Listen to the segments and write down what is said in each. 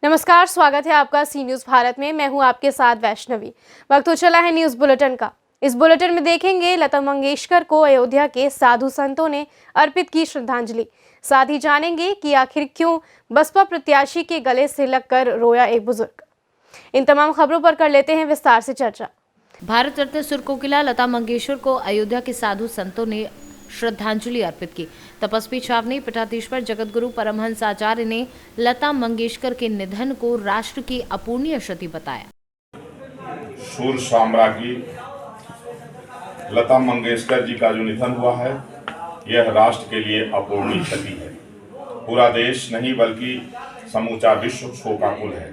नमस्कार, स्वागत है आपका सी न्यूज भारत में। मैं हूं आपके साथ वैष्णवी। वक्त हो चला है न्यूज बुलेटिन का। इस बुलेटिन में देखेंगे लता मंगेशकर को अयोध्या के साधु संतों ने अर्पित की श्रद्धांजलि। साथ ही जानेंगे कि आखिर क्यों बसपा प्रत्याशी के गले से लगकर रोया एक बुजुर्ग। इन तमाम खबरों पर कर लेते हैं विस्तार से चर्चा। भारत रत्न सुर कोकिला लता मंगेशकर को अयोध्या के साधु संतों ने श्रद्धांजलि अर्पित की। तपस्वी छावनी पीठाधीश्वर जगतगुरु परमहंस आचार्य ने लता मंगेशकर के निधन को राष्ट्र की अपूर्णीय क्षति बताया। सूर साम्राज्ञी लता मंगेशकर जी का जो निधन हुआ है, यह राष्ट्र के लिए अपूर्णीय क्षति है। पूरा देश नहीं बल्कि समूचा विश्व शोकाकुल है।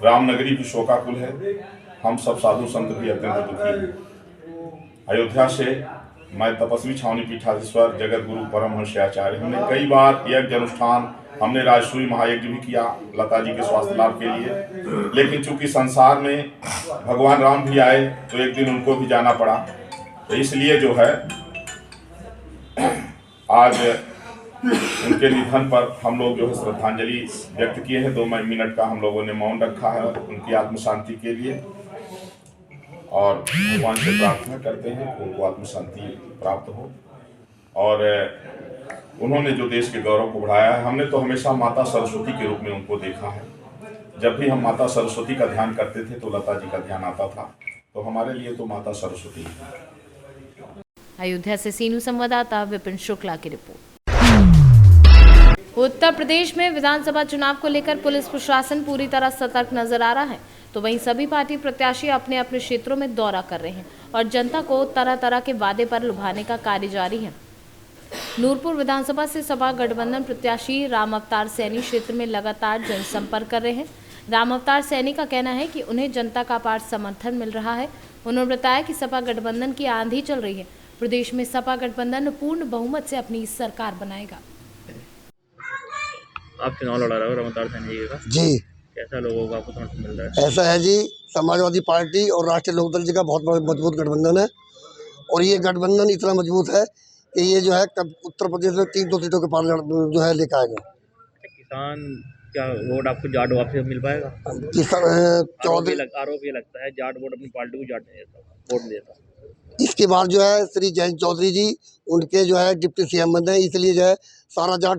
रामनगरी भी शोकाकुल है। हम सब साधु संत भी अत्यंत दुखी हैं। अयोध्या से मैं तपस्वी छावनी पीठाधीश्वर जगत गुरु परमहंस आचार्य, हमने कई बार यज्ञ अनुष्ठान, हमने राजसूय महायज्ञ भी किया लता जी के स्वास्थ्य लाभ के लिए। लेकिन चूंकि संसार में भगवान राम भी आए तो एक दिन उनको भी जाना पड़ा, तो इसलिए जो है आज उनके निधन पर हम लोग जो है श्रद्धांजलि व्यक्त किए हैं। 2 मिनट का हम लोगों ने मौन रखा है उनकी आत्म शांति के लिए, और भगवान से प्रार्थना करते हैं कि उनको आत्म शांति प्राप्त हो। और उन्होंने जो देश के गौरव को बढ़ाया है, हमने तो हमेशा माता सरस्वती के रूप में उनको देखा है। जब भी हम माता सरस्वती का ध्यान करते थे तो लता जी का ध्यान आता था, तो हमारे लिए तो माता सरस्वती है। अयोध्या से सीनू संवाददाता विपिन शुक्ला की रिपोर्ट। उत्तर प्रदेश में विधानसभा चुनाव को लेकर पुलिस प्रशासन पूरी तरह सतर्क नजर आ रहा है, तो वहीं सभी पार्टी प्रत्याशी अपने अपने क्षेत्रों में दौरा कर रहे हैं और जनता को तरह तरह के वादे पर लुभाने का कार्य जारी है। नूरपुर विधानसभा से सपा गठबंधन प्रत्याशी राम अवतार सैनी क्षेत्र में लगातार जनसंपर्क कर रहे हैं। राम अवतार सैनी का कहना है कि उन्हें जनता का अपार समर्थन मिल रहा है। उन्होंने बताया कि सपा गठबंधन की आंधी चल रही है। प्रदेश में सपा गठबंधन पूर्ण बहुमत से अपनी सरकार बनाएगा। आप चुनाव लड़ा रहे हो राम अवतार सैनी जी का? जी। कैसा लोगों का आपको समर्थन मिल रहा है? ऐसा है जी, समाजवादी पार्टी और राष्ट्रीय लोकदल जी का बहुत मजबूत गठबंधन है, और ये गठबंधन इतना मजबूत है कि ये जो है उत्तर प्रदेश में 3 सीटों के पार जो है लेकर आएगा। किसान क्या वोट आपको जाट वापस मिल पाएगा? आरोप ये लगता है जाट वोट अपनी पार्टी को जाट नहीं देता, वोट नहीं देता। इसके बाद जो है श्री जयंत चौधरी जी उनके जो है डिप्टी सीएम बन रहे हैं, इसलिए जो है सारा जाट,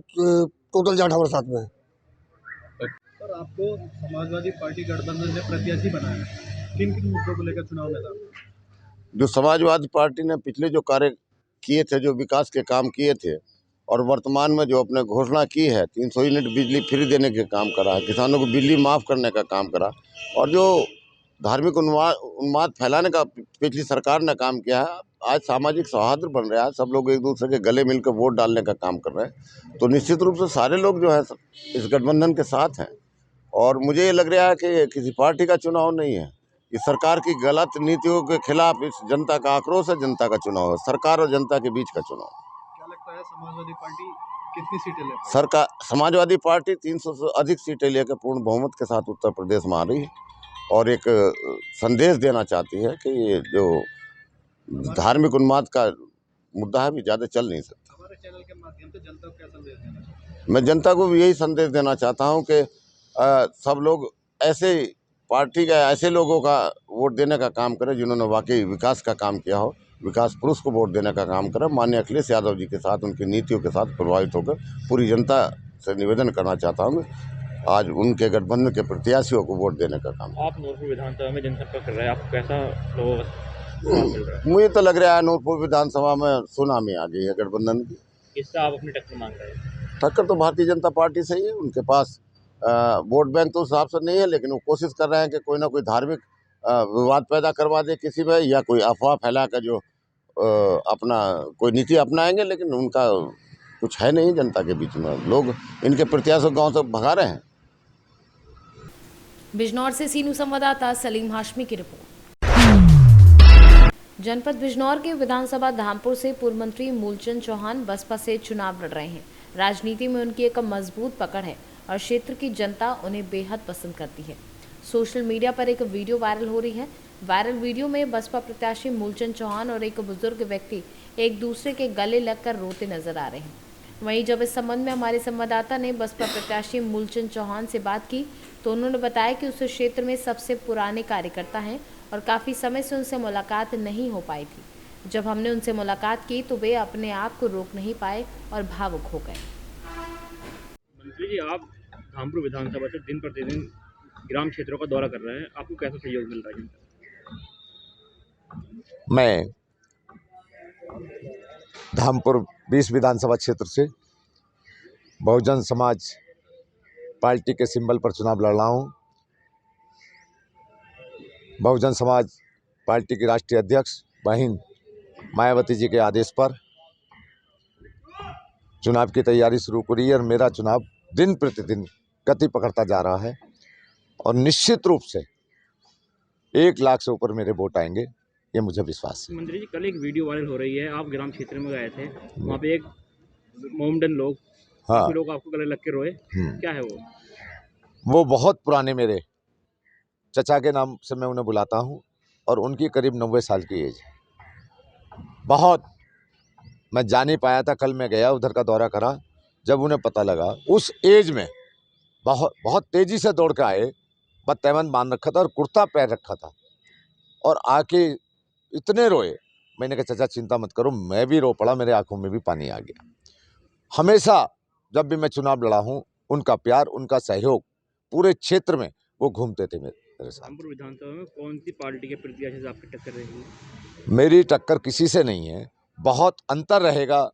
टोटल जाट हमारे साथ में है। और आपको समाजवादी पार्टी गठबंधन ने प्रत्याशी बनाया है, किन किन मुद्दों को लेकर चुनाव मैदान? जो समाजवादी पार्टी ने पिछले जो कार्य किए थे, जो विकास के काम किए थे, और वर्तमान में जो अपने घोषणा की है 300 यूनिट बिजली फ्री देने के काम करा है, किसानों को बिजली माफ़ करने का काम करा, और जो धार्मिक उन्माद फैलाने का पिछली सरकार ने काम किया है। आज सामाजिक सौहार्द बन रहा है, सब लोग एक दूसरे के गले मिलकर वोट डालने का काम कर रहे हैं, तो निश्चित रूप से सारे लोग जो है इस गठबंधन के साथ हैं। और मुझे ये लग रहा है कि किसी पार्टी का चुनाव नहीं है, ये सरकार की गलत नीतियों के खिलाफ इस जनता का आक्रोश है, जनता का चुनाव है, सरकार और जनता के बीच का चुनाव। क्या लगता है समाजवादी पार्टी कितनी सीटें ले पाएगी? सरकार समाजवादी पार्टी 300 से अधिक सीटें लेकर पूर्ण बहुमत के साथ उत्तर प्रदेश में आ रही है, और एक संदेश देना चाहती है कि ये जो धार्मिक उन्माद का मुद्दा है भी ज़्यादा चल नहीं सकता। हमारे चैनल के माध्यम से जनता को क्या संदेश देना चाहते हैं? मैं जनता को भी यही संदेश देना चाहता हूँ कि सब लोग ऐसे पार्टी का, ऐसे लोगों का वोट देने का काम करें जिन्होंने वाकई विकास का काम किया हो, विकास पुरुष को वोट देने का काम करें। माननीय अखिलेश यादव जी के साथ, उनकी नीतियों के साथ प्रभावित होकर पूरी जनता से निवेदन करना चाहता हूँ आज उनके गठबंधन के प्रत्याशियों को वोट देने का काम। आप नूरपुर विधानसभा में जनसंपर्क कर रहे हैं, आपको कैसा लोगों का मिल रहा है? मुझे तो लग रहा है नूरपुर विधानसभा में सुनामी आ गई है गठबंधन की। किससे आप अपनी टक्कर मांग रहे हैं? टक्कर तो भारतीय जनता पार्टी से ही है। उनके पास वोट बैंक तो उस हिसाब से नहीं है, लेकिन वो कोशिश कर रहे हैं कि कोई ना कोई धार्मिक विवाद पैदा करवा दे किसी में, या कोई अफवाह फैला कर जो अपना कोई नीति अपनाएंगे, लेकिन उनका कुछ है नहीं जनता के बीच में। लोग इनके प्रत्याशियों गाँव से भगा रहे हैं। बिजनौर से सीनू संवाददाता सलीम हाशमी की रिपोर्ट। जनपद बिजनौर के विधानसभा धामपुर से पूर्व मंत्री मूलचंद चौहान बसपा से चुनाव लड़ रहे हैं। राजनीति में उनकी एक मजबूत पकड़ है और क्षेत्र की जनता उन्हें बेहद पसंद करती है। सोशल मीडिया पर एक वीडियो वायरल हो रही है। वायरल वीडियो में बसपा प्रत्याशी मूलचंद चौहान और एक बुजुर्ग व्यक्ति एक दूसरे के गले लगकर रोते नजर आ रहे हैं। वहीं जब इस संबंध में हमारे संवाददाता ने बसपा प्रत्याशी मूलचंद चौहान से बात की तो उन्होंने बताया कि उस क्षेत्र में सबसे पुराने कार्यकर्ता हैं और काफ़ी समय से उनसे मुलाकात नहीं हो पाई थी। जब हमने उनसे मुलाकात की तो वे अपने आप को रोक नहीं पाए और भावुक हो गए। मंत्री जी, आप धामपुर विधानसभा से दिन प्रतिदिन ग्राम क्षेत्रों का दौरा कर रहे हैं, आपको कैसा सहयोग मिल रहा है? मैं धामपुर 20 विधानसभा क्षेत्र से बहुजन समाज पार्टी के सिंबल पर चुनाव लड़ रहा हूँ। बहुजन समाज पार्टी की राष्ट्रीय अध्यक्ष बहन मायावती जी के आदेश पर चुनाव की तैयारी शुरू करी है और मेरा चुनाव दिन प्रतिदिन गति पकड़ता जा रहा है और निश्चित रूप से 1 लाख से ऊपर मेरे वोट आएंगे, ये मुझे विश्वास है। मंत्री जी, कल एक वीडियो वायरल हो रही है, आप ग्राम क्षेत्र में गए थे, वहाँ पे एक मोमडन लोग हाँ, लोग आपको गले लग के रोए, क्या है वो? वो बहुत पुराने मेरे चचा के नाम से मैं उन्हें बुलाता हूँ और उनकी करीब 90 साल की एज है। बहुत मैं जा नहीं पाया था, कल मैं गया उधर का दौरा करा, जब उन्हें पता लगा उस एज में बहुत तेज़ी से दौड़ के आए, बत्तैमन बांध रखा था और कुर्ता पहन रखा था और आके इतने रोए। मैंने कहा चाचा चिंता मत करो, मैं भी रो पड़ा, मेरे आंखों में भी पानी आ गया। हमेशा जब भी मैं चुनाव लड़ा हूँ उनका प्यार, उनका सहयोग पूरे क्षेत्र में वो घूमते थे मेरे साथ। धामपुर विधानसभा में कौन सी पार्टी के प्रत्याशी से आपकी टक्कर रहेगी? मेरी टक्कर किसी से नहीं है, बहुत अंतर रहेगा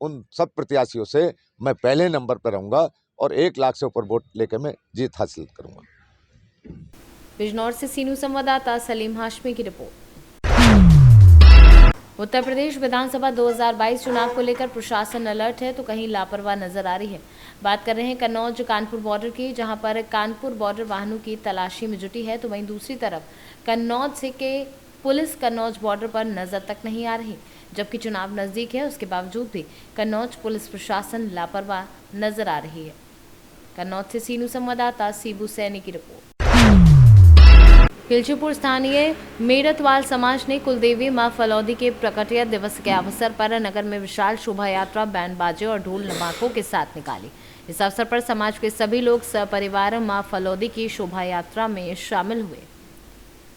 उन सब प्रत्याशियों से। मैं पहले नंबर पर रहूँगा और 1 लाख से ऊपर वोट लेकर मैं जीत हासिल करूँगा। बिजनौर से सीनू संवाददाता सलीम हाशमी की रिपोर्ट। उत्तर प्रदेश विधानसभा 2022 चुनाव को लेकर प्रशासन अलर्ट है तो कहीं लापरवाह नजर आ रही है। बात कर रहे हैं कन्नौज कानपुर बॉर्डर की, जहां पर कानपुर बॉर्डर वाहनों की तलाशी में जुटी है, तो वहीं दूसरी तरफ कन्नौज से के पुलिस कन्नौज बॉर्डर पर नजर तक नहीं आ रही। जबकि चुनाव नजदीक है उसके बावजूद भी कन्नौज पुलिस प्रशासन लापरवाह नजर आ रही है। कन्नौज से सीनू संवाददाता सीबू सैनी की रिपोर्ट। खिलचीपुर स्थानीय मेरतवाल समाज ने कुलदेवी मां फलौदी के प्रकटिया दिवस के अवसर पर नगर में विशाल शोभा यात्रा बैंड बाजे और ढोल नवाकों के साथ निकाली। इस अवसर पर समाज के सभी लोग सपरिवार मां फलौदी की शोभा यात्रा में शामिल हुए।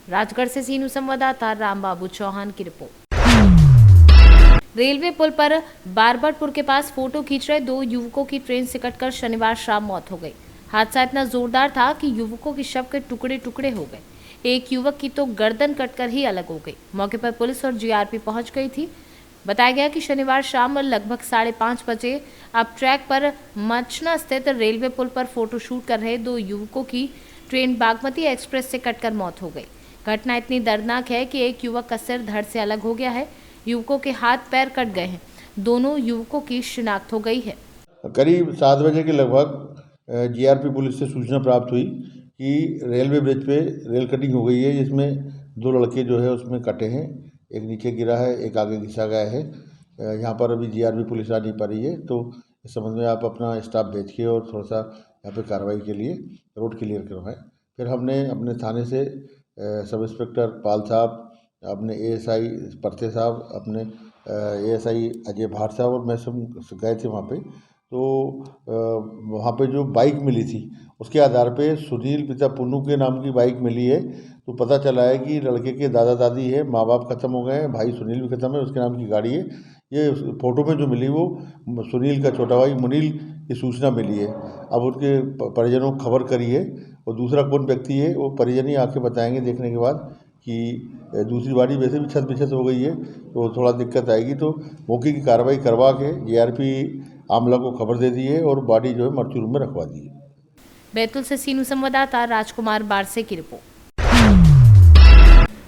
राजगढ़ से सीनू संवाददाता रामबाबू चौहान की रिपोर्ट। रेलवे पुल पर बारबटपुर के पास फोटो खींच रहे 2 युवकों की ट्रेन से कटकर शनिवार शाम मौत हो गई। हादसा इतना जोरदार था कि युवकों के शव के टुकड़े टुकड़े हो गए। एक युवक की तो गर्दन कटकर ही अलग हो गई। मौके पर पुलिस और जीआरपी पहुंच गई थी। बताया गया कि शनिवार शाम लगभग 5:30 बजे अब ट्रैक पर मचना स्थित रेलवे पुल पर फोटो शूट कर रहे 2 युवकों की ट्रेन बागमती एक्सप्रेस से कटकर मौत हो गई। घटना इतनी दर्दनाक है कि एक युवक का सिर धड़ से अलग हो गया है। युवकों के हाथ पैर कट गए हैं। दोनों युवकों की शिनाख्त हो गई है। करीब 7 बजे के लगभग जीआरपी पुलिस से सूचना प्राप्त हुई कि रेलवे ब्रिज पे रेल कटिंग हो गई है, जिसमें 2 लड़के जो है उसमें कटे हैं। एक नीचे गिरा है, एक आगे घिसा गया है। यहाँ पर अभी जीआरपी पुलिस आ नहीं पा रही है, तो इस संबंध में आप अपना स्टाफ भेज के और थोड़ा सा यहाँ पे कार्रवाई के लिए रोड क्लियर करवाएं। फिर हमने अपने थाने से सब इंस्पेक्टर पाल साहब, अपने एएसआई परथे साहब, अपने एएसआई अजय भाट साहब और मैं सब गए थे वहाँ पे। तो वहाँ पे जो बाइक मिली थी उसके आधार पे सुनील पिता पुन्नू के नाम की बाइक मिली है। तो पता चला है कि लड़के के दादा दादी है, माँ बाप ख़त्म हो गए हैं, भाई सुनील भी ख़त्म है, उसके नाम की गाड़ी है। ये फ़ोटो में जो मिली वो सुनील का छोटा भाई मुनील की सूचना मिली है। अब उनके परिजनों को खबर करी है और दूसरा कौन व्यक्ति है वो परिजन ही आके बताएंगे देखने के बाद कि दूसरी गाड़ी वैसे भी छत बिछत हो गई है तो थोड़ा दिक्कत आएगी। तो मौके की कार्रवाई करवा के जीआरपी आमला को खबर दे दी है और बॉडी जो है मर्चू रूम में रखवा दी है। बैतूल से सीनू संवाददाता राजकुमार बारसे की रिपोर्ट।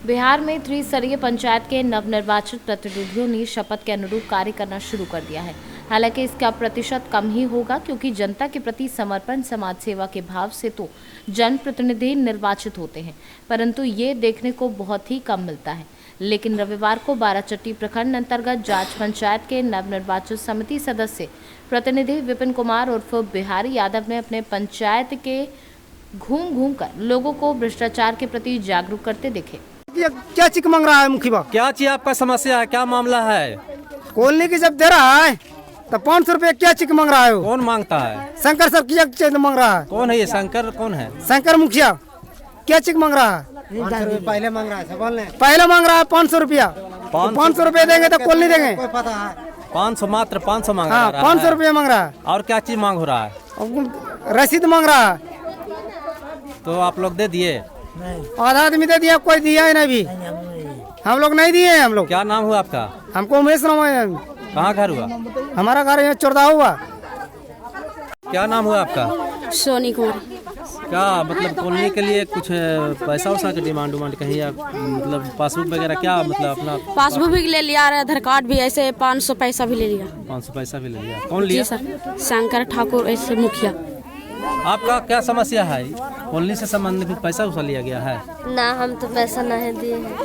बिहार में त्रिस्तरीय पंचायत के नवनिर्वाचित प्रतिनिधियों ने शपथ के अनुरूप कार्य करना शुरू कर दिया है। हालांकि इसका प्रतिशत कम ही होगा क्योंकि जनता के प्रति समर्पण, समाज सेवा के भाव से तो जनप्रतिनिधि निर्वाचित होते हैं, परंतु ये देखने को बहुत ही कम मिलता है। लेकिन रविवार को बाराचट्टी प्रखंड अंतर्गत जांच पंचायत के नवनिर्वाचित समिति सदस्य प्रतिनिधि विपिन कुमार उर्फ बिहारी यादव ने अपने पंचायत के घूम कर लोगों को भ्रष्टाचार के प्रति जागरूक करते दिखे। क्या चिक मांग रहा है मुखिया? क्या चीज आपका समस्या है, क्या मामला है? कॉलोनी की जब दे रहा है तो 500 रुपये क्या चेक मांग रहा है वो? कौन मांगता है? शंकर सर क्या चेक मांग रहा है? कौन है ये शंकर? कौन है शंकर मुखिया? क्या चेक मांग रहा है? पहले मांग रहा है, पहले मांग रहा है 500 रुपया। 500 रुपये देंगे तो कॉल नहीं देंगे। 500 मात्र 500 मांग रहा हाँ, है। 500 रुपये मांग रहा है। और क्या चीज मांग हो रहा है? रसीद मांग रहा है। तो आप लोग दे दिए? आधा आदमी दे दिया, कोई दिया ही नहीं भी। हम लोग नहीं दिए। हम लोग, क्या नाम हुआ आपका? हमको उमेश नाम है। कहाँ घर हुआ? हमारा घर यहाँ चौरदा हुआ। क्या नाम हुआ आपका? सोनी कुमार। क्या मतलब कॉलोनी के लिए कुछ पैसा वैसा की डिमांड कहीं या मतलब पासबुक वगैरह क्या मतलब अपना? पासबुक भी ले लिया, आधार कार्ड भी, ऐसे 500 पैसा भी ले लिया। 500 पैसा भी ले लिया। कौन लिया? जी सर, शंकर ठाकुर ऐसे मुखिया। आपका क्या समस्या है? कॉलोनी से संबंधित पैसा वसूल लिया गया है? ना, हम तो पैसा नहीं दिए हैं।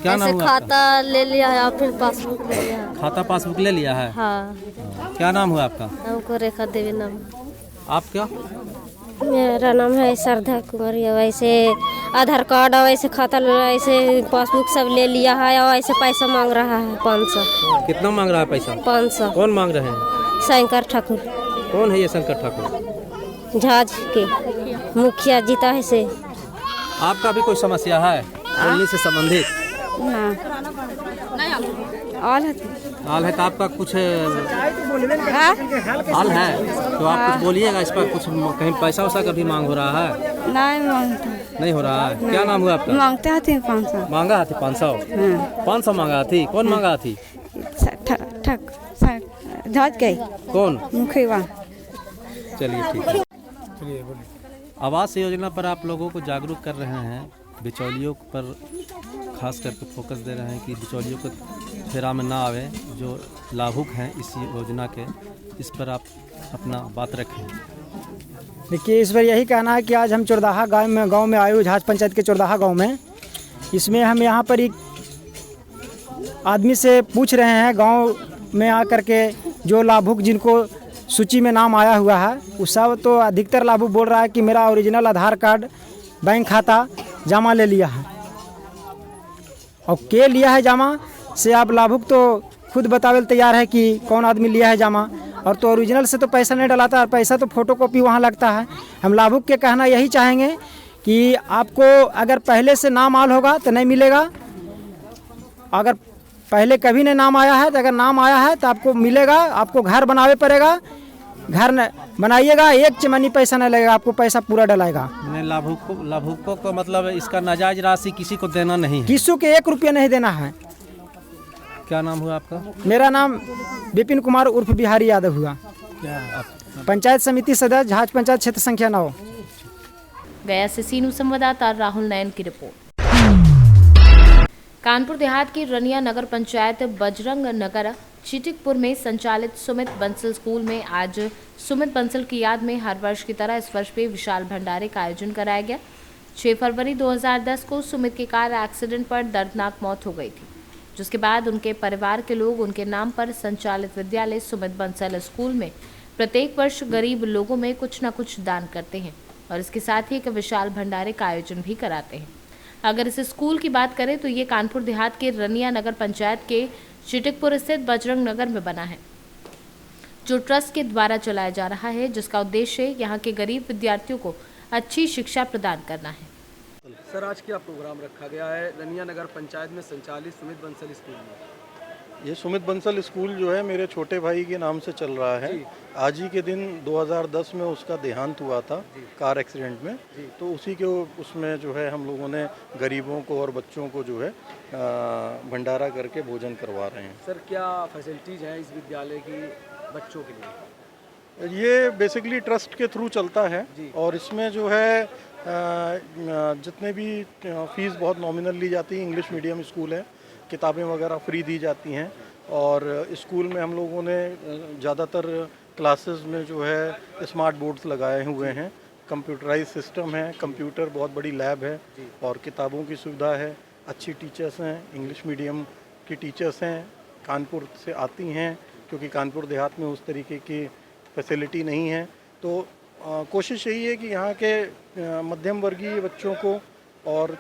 क्या नाम हुआ? खाता ले लिया है और फिर पासबुक ले लिया है। खाता पासबुक ले लिया है? हाँ। क्या नाम हुआ आपका? हमको रेखा देवी नाम। आप क्या? मेरा नाम है श्रद्धा कुमारी। वैसे आधार कार्ड और वैसे खाता ऐसे पासबुक सब ले लिया है और ऐसे पैसा मांग रहा है 500। कितना मांग रहा है पैसा? 500। कौन मांग रहे हैं? शंकर ठाकुर। कौन है ये शंकर ठाकुर? झाज के मुखिया जीता है से। आपका भी कोई समस्या है कॉलोनी से संबंधित? हाल है तो आपका कुछ हाल है तो आप कुछ बोलिएगा इस पर। कुछ कहीं पैसा वैसा का भी मांग हो रहा है? नहीं मांगता। नहीं हो रहा है। क्या नाम हुआ आपका? मांगते थे 500। मांगा थी 500? 500 मांगा थी। कौन मांगा थी? झाज के। कौन? मुखिया। चलिए ठीक है। आवास योजना पर आप लोगों को जागरूक कर रहे हैं। बिचौलियों पर खास करके फोकस दे रहे हैं कि बिचौलियों को फेरा में ना आवे। जो लाभुक हैं इस योजना के, इस पर आप अपना बात रखें। देखिए, इस पर यही कहना है कि आज हम चौरदाहा गांव में आए हुए, झाज पंचायत के चौरदाहा गांव में। इसमें हम यहाँ पर एक आदमी से पूछ रहे हैं गांव में आकर के, जो लाभुक जिनको सूची में नाम आया हुआ है, उस सब तो अधिकतर लाभुक बोल रहा है कि मेरा ओरिजिनल आधार कार्ड, बैंक खाता जमा ले लिया है। और के लिया है जमा से आप लाभुक तो खुद बतावे तैयार है कि कौन आदमी लिया है जमा। और तो ओरिजिनल से तो पैसा नहीं डलाता, पैसा तो फोटोकॉपी वहाँ लगता है। हम लाभुक के कहना यही चाहेंगे कि आपको अगर पहले से नाम आल होगा तो नहीं मिलेगा। अगर पहले कभी नहीं नाम आया है तो अगर नाम आया है तो आपको मिलेगा। आपको घर बनावे पड़ेगा, घर बनाइएगा, एक चमनी पैसा नहीं लगेगा, आपको पैसा पूरा डलाएगा। लाभुकों को मतलब इसका नाजायज राशि किसी को देना नहीं है? किसी के 1 रुपया नहीं देना है। क्या नाम हुआ आपका? मेरा नाम विपिन कुमार उर्फ बिहारी यादव हुआ। पंचायत समिति सदस्य, झाज पंचायत क्षेत्र संख्या 9। गया से सीनू संवाददाता राहुल नयन की रिपोर्ट। कानपुर देहात की रनिया नगर पंचायत बजरंग नगर चिटिकपुर में संचालित सुमित बंसल स्कूल में आज सुमित बंसल की याद में हर वर्ष की तरह इस वर्ष भी विशाल भंडारे का आयोजन कराया गया। 6 फरवरी 2010 को सुमित की कार एक्सीडेंट पर दर्दनाक मौत हो गई थी, जिसके बाद उनके परिवार के लोग उनके नाम पर संचालित विद्यालय सुमित बंसल स्कूल में प्रत्येक वर्ष गरीब लोगों में कुछ न कुछ दान करते हैं और इसके साथ ही एक विशाल भंडारे का आयोजन भी कराते हैं। अगर इस स्कूल की बात करें तो ये कानपुर देहात के रनिया नगर पंचायत के चिटिकपुर स्थित बजरंग नगर में बना है, जो ट्रस्ट के द्वारा चलाया जा रहा है, जिसका उद्देश्य यहाँ के गरीब विद्यार्थियों को अच्छी शिक्षा प्रदान करना है। सर, आज क्या प्रोग्राम रखा गया है रनिया नगर पंचायत में संचालित सुमित बंसल स्कूल में? ये सुमित बंसल स्कूल जो है मेरे छोटे भाई के नाम से चल रहा है। आज ही के दिन 2010 में उसका देहांत हुआ था कार एक्सीडेंट में, तो उसी के उसमें जो है हम लोगों ने गरीबों को और बच्चों को जो है भंडारा करके भोजन करवा रहे हैं। सर, क्या फैसिलिटीज़ हैं इस विद्यालय की बच्चों के लिए? ये बेसिकली ट्रस्ट के थ्रू चलता है और इसमें जो है जितने भी फीस बहुत नॉमिनल ली जाती है। इंग्लिश मीडियम स्कूल है, किताबें वगैरह फ्री दी जाती हैं और स्कूल में हम लोगों ने ज़्यादातर क्लासेस में जो है स्मार्ट बोर्ड्स लगाए हुए हैं, कंप्यूटराइज सिस्टम है, कंप्यूटर, बहुत बड़ी लैब है और किताबों की सुविधा है। अच्छी टीचर्स हैं, इंग्लिश मीडियम की टीचर्स हैं, कानपुर से आती हैं क्योंकि कानपुर देहात में उस तरीके की फैसिलिटी नहीं है। तो कोशिश यही है कि यहाँ के मध्यम वर्गीय बच्चों को और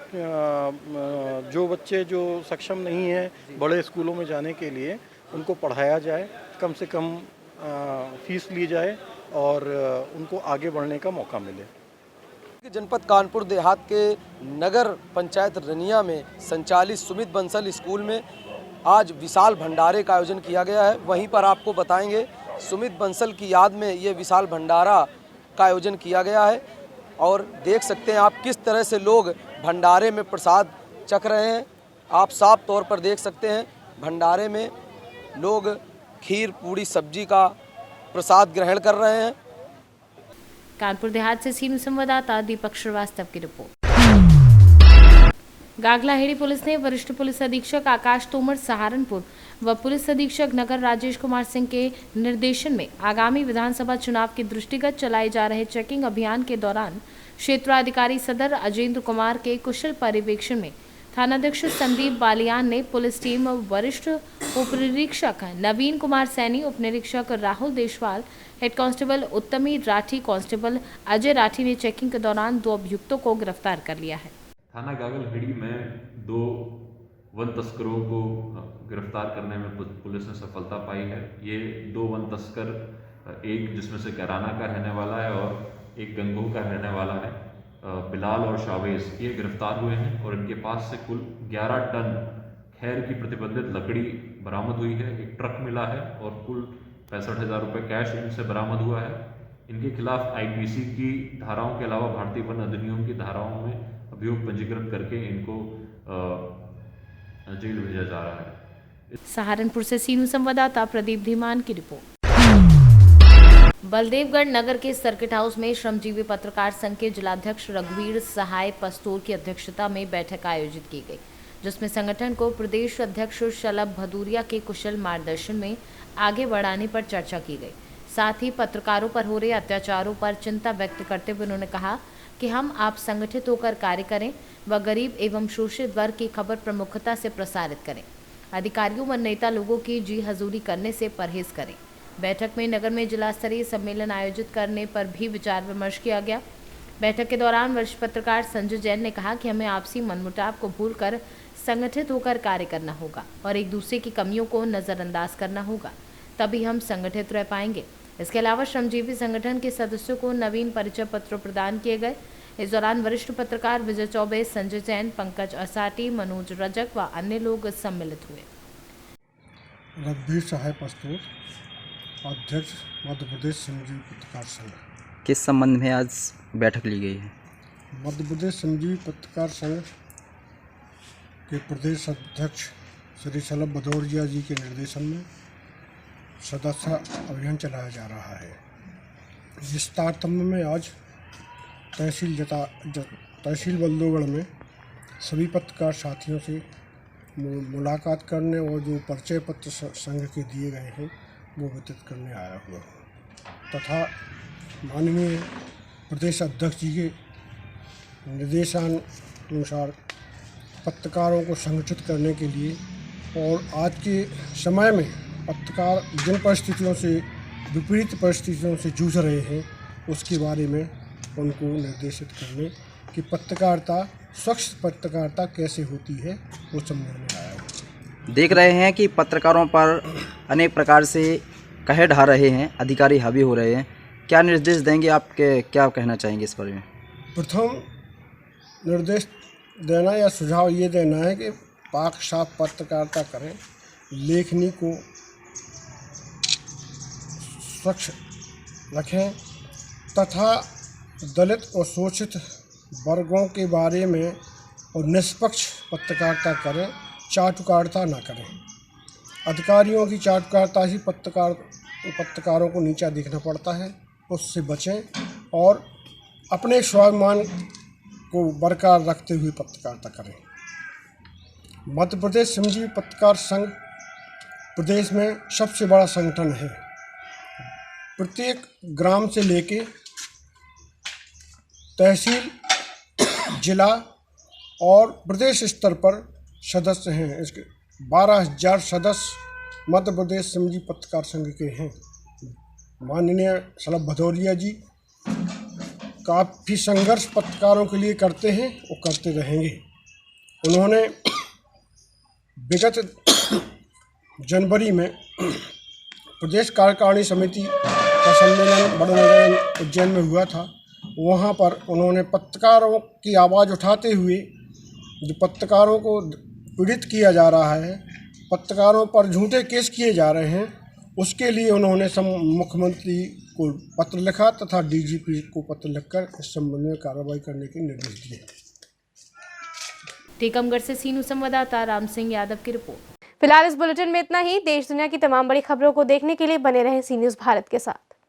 जो बच्चे जो सक्षम नहीं हैं बड़े स्कूलों में जाने के लिए, उनको पढ़ाया जाए। कम से कम फीस ली जाए और उनको आगे बढ़ने का मौका मिले। जनपद कानपुर देहात के नगर पंचायत रनिया में संचालित सुमित बंसल स्कूल में आज विशाल भंडारे का आयोजन किया गया है। वहीं पर आपको बताएंगे सुमित बंसल की याद में ये विशाल भंडारा का आयोजन किया गया है और देख सकते हैं आप किस तरह से लोग भंडारे में प्रसाद चख रहे हैं। आप साफ तौर पर देख सकते हैं भंडारे में लोग खीर पूड़ी सब्जी का प्रसाद ग्रहण कर रहे हैं। कानपुर देहात से सीनियर संवाददाता दीपक श्रीवास्तव की रिपोर्ट। गागलाहेड़ी पुलिस ने वरिष्ठ पुलिस अधीक्षक आकाश तोमर सहारनपुर व पुलिस अधीक्षक नगर राजेश कुमार सिंह के निर्देशन में आगामी विधानसभा चुनाव के दृष्टिगत चलाए जा रहे चेकिंग अभियान के दौरान क्षेत्राधिकारी सदर अजेंद्र कुमार के कुशल पर्यवेक्षण में थानाध्यक्ष संदीप बालियान ने पुलिस टीम वरिष्ठ उप निरीक्षक नवीन कुमार सैनी, उप निरीक्षक Rahul Deshwal, head constable Uttami Rathi, constable Ajay Rathi ने चेकिंग के दौरान 2 अभियुक्तों को गिरफ्तार कर लिया है। थाना गागलहेड़ी में 2 वन तस्करों को गिरफ्तार करने में पुलिस ने सफलता पाई है। ये 2 वन तस्कर, एक जिसमें से कैराना का रहने वाला है और एक गंगोह का रहने वाला है, बिलाल और शावेज, ये गिरफ्तार हुए हैं और इनके पास से कुल 11 टन खैर की प्रतिबंधित लकड़ी बरामद हुई है। एक ट्रक मिला है और कुल 65,000 रुपये कैश इनसे बरामद हुआ है। इनके खिलाफ आईपीसी की धाराओं के अलावा भारतीय वन अधिनियम की धाराओं में अभियोग पंजीकृत करके इनको जेल भेजा जा रहा है। सहारनपुर से सीनू संवाददाता प्रदीप धीमान की रिपोर्ट। बलदेवगढ़ नगर के सर्किट हाउस में श्रमजीवी पत्रकार संघ के जिलाध्यक्ष रघुवीर सहाय पस्तूर की अध्यक्षता में बैठक आयोजित की गई, जिसमें संगठन को प्रदेश अध्यक्ष शलभ भदूरिया के कुशल मार्गदर्शन में आगे बढ़ाने पर चर्चा की गई। साथ ही पत्रकारों पर हो रहे अत्याचारों पर चिंता व्यक्त करते हुए उन्होंने कहा कि हम आप संगठित होकर कार्य करें व गरीब एवं शोषित वर्ग की खबर प्रमुखता से प्रसारित करें। अधिकारियों व नेता लोगों की जी हजूरी करने से परहेज करें। बैठक में नगर में जिला स्तरीय सम्मेलन आयोजित करने पर भी विचार विमर्श किया गया। बैठक के दौरान वरिष्ठ पत्रकार संजय जैन ने कहा कि हमें आपसी मनमुटाव को भूलकर संगठित होकर कार्य करना होगा और एक दूसरे की कमियों को नज़रअंदाज करना होगा, तभी हम संगठित रह पाएंगे। इसके अलावा श्रमजीवी संगठन के सदस्यों को नवीन परिचय पत्र प्रदान किए गए। इस दौरान वरिष्ठ पत्रकार विजय चौबे, संजय जैन, पंकज असाटी, मनोज रजक व अन्य लोग सम्मिलित हुए। रघुवीर सहाय पस्तूर, अध्यक्ष मध्य प्रदेश श्रमजीवी पत्रकार संघ। किस संबंध में आज बैठक ली गई है? मध्य प्रदेश श्रमजीवी पत्रकार संघ के प्रदेश अध्यक्ष श्री शलभ भदौरिया जी के निर्देशन में सदस्य अभियान चलाया जा रहा है। जिस तारतम्य में आज तहसील बलदेवगढ़ में सभी पत्रकार साथियों से मुलाकात करने और जो परिचय पत्र संघ के दिए गए हैं वो वितरित करने आया हुआ हूँ तथा माननीय प्रदेश अध्यक्ष जी के निर्देशानुसार पत्रकारों को संगठित करने के लिए और आज के समय में पत्रकार जिन परिस्थितियों से विपरीत परिस्थितियों से जूझ रहे हैं उसके बारे में उनको निर्देशित करने कि पत्रकारिता, स्वच्छ पत्रकारिता कैसे होती है वो समझाने आया हूँ। देख रहे हैं कि पत्रकारों पर अनेक प्रकार से कहे ढा रहे हैं, अधिकारी हावी हो रहे हैं, क्या निर्देश देंगे आप? क्या कहना चाहेंगे इस बारे में? प्रथम निर्देश देना या सुझाव ये देना है कि पाक साफ पत्रकारिता करें, लेखनी को स्वच्छ रखें तथा दलित और शोषित वर्गों के बारे में और निष्पक्ष पत्रकारिता करें, चाटुकारिता ना करें। अधिकारियों की चाटुकारिता ही पत्रकारों को नीचा देखना पड़ता है, उससे बचें और अपने स्वाभिमान को बरकरार रखते हुए पत्रकारिता करें। मध्य प्रदेश श्रमजीवी पत्रकार संघ प्रदेश में सबसे बड़ा संगठन है। प्रत्येक ग्राम से लेके तहसील, जिला और प्रदेश स्तर पर सदस्य हैं। इसके 12,000 सदस्य मध्य प्रदेश श्रमजीवी पत्रकार संघ के हैं। माननीय शलभ भदौरिया जी काफ़ी संघर्ष पत्रकारों के लिए करते हैं और करते रहेंगे। उन्होंने विगत जनवरी में प्रदेश कार्यकारिणी समिति का सम्मेलन बड़नगर उज्जैन में हुआ था। वहाँ पर उन्होंने पत्रकारों की आवाज़ उठाते हुए जो पत्रकारों को पीड़ित किया जा रहा है, पत्रकारों पर झूठे केस किए जा रहे हैं, उसके लिए उन्होंने मुख्यमंत्री को पत्र लिखा तथा डीजीपी को पत्र लिखकर इस संबंध में कार्रवाई करने के निर्देश दिए। टीकमगढ़ से सीनू संवाददाता राम सिंह यादव की रिपोर्ट। फिलहाल इस बुलेटिन में इतना ही। देश दुनिया की तमाम बड़ी खबरों को देखने के लिए बने रहें सी न्यूज़ भारत के साथ।